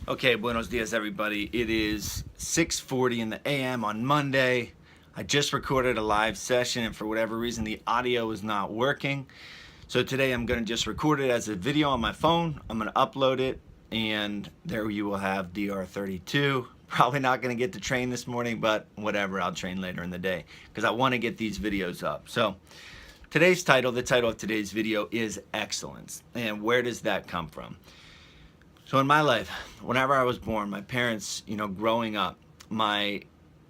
Okay, buenos dias, everybody. It is 6:40 in the AM on Monday. I just recorded a live session, and for whatever reason, the audio is not working. So today I'm going to just record it as a video on my phone. I'm going to upload it, and there you will have DR32. Probably not going to get to train this morning, but whatever, I'll train later in the day because I want to get these videos up. So today's title, the title of today's video is Excellence. And where does that come from? So in my life, whenever I was born, my parents, growing up, my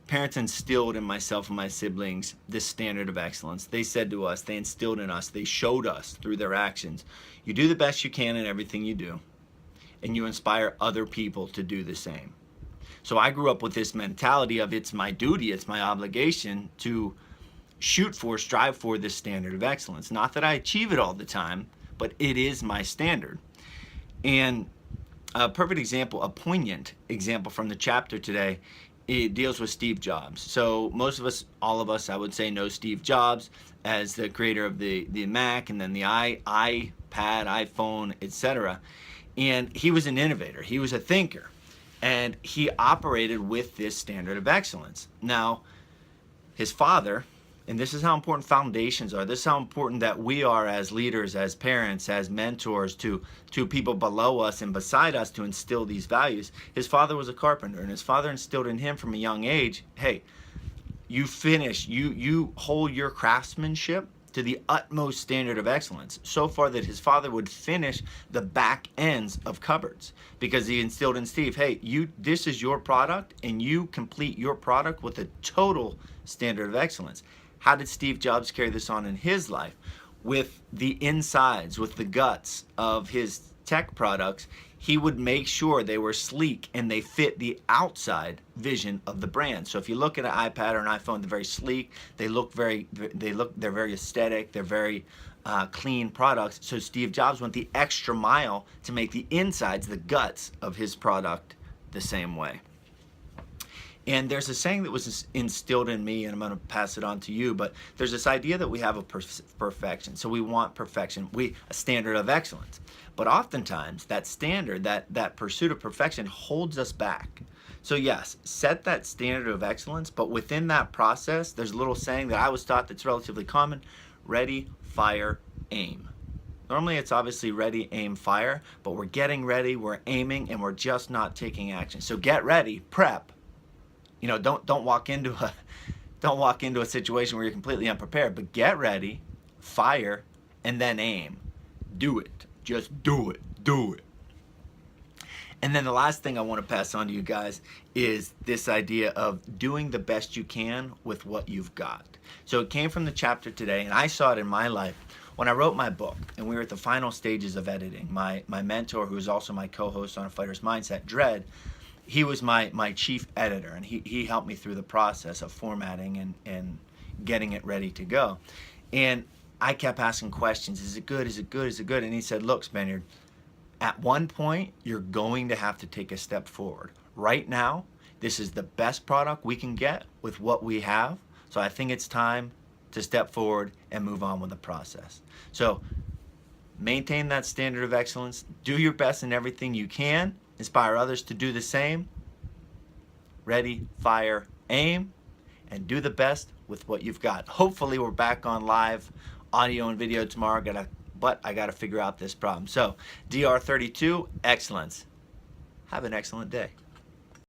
parents instilled in myself and my siblings this standard of excellence. They said to us, they instilled in us, they showed us through their actions, you do the best you can in everything you do, and you inspire other people to do the same. So I grew up with this mentality of it's my duty, it's my obligation to strive for this standard of excellence. Not that I achieve it all the time, but it is my standard. And a perfect example, a poignant example from the chapter today, it deals with Steve Jobs. So most of us, all of us, I would say, know Steve Jobs as the creator of the Mac and then the iPad, iPhone, etc. And he was an innovator. He was a thinker. And he operated with this standard of excellence. Now, his father, and this is how important foundations are. This is how important that we are as leaders, as parents, as mentors to people below us and beside us to instill these values. His father was a carpenter, and his father instilled in him from a young age, hey, you hold your craftsmanship to the utmost standard of excellence. So far that his father would finish the back ends of cupboards because he instilled in Steve, hey, this is your product, and you complete your product with a total standard of excellence. How did Steve Jobs carry this on in his life? With the insides, with the guts of his tech products, he would make sure they were sleek and they fit the outside vision of the brand. So if you look at an iPad or an iPhone, they're very sleek. They're very aesthetic. They're very clean products. So Steve Jobs went the extra mile to make the insides, the guts of his product, the same way. And there's a saying that was instilled in me, and I'm going to pass it on to you, but there's this idea that we have a perfection. So we want perfection, a standard of excellence. But oftentimes that standard, that pursuit of perfection holds us back. So yes, set that standard of excellence, but within that process, there's a little saying that I was taught that's relatively common: ready, fire, aim. Normally it's obviously ready, aim, fire, but we're getting ready, we're aiming, and we're just not taking action. So get ready, prep. Don't walk into a situation where you're completely unprepared, but get ready, fire, and then aim. Do it. Just do it. Do it. And then the last thing I want to pass on to you guys is this idea of doing the best you can with what you've got. So it came from the chapter today, and I saw it in my life when I wrote my book, and we were at the final stages of editing. My mentor, who is also my co-host on A Fighter's Mindset, Dredd, he was my chief editor, and he helped me through the process of formatting and getting it ready to go. And I kept asking questions. Is it good? Is it good? Is it good? And he said, look, Spaniard, at one point, you're going to have to take a step forward. Right now, this is the best product we can get with what we have. So I think it's time to step forward and move on with the process. So maintain that standard of excellence. Do your best in everything you can. Inspire others to do the same. Ready, fire, aim, and do the best with what you've got. Hopefully we're back on live audio and video tomorrow, but I gotta figure out this problem. So DR32, excellence. Have an excellent day.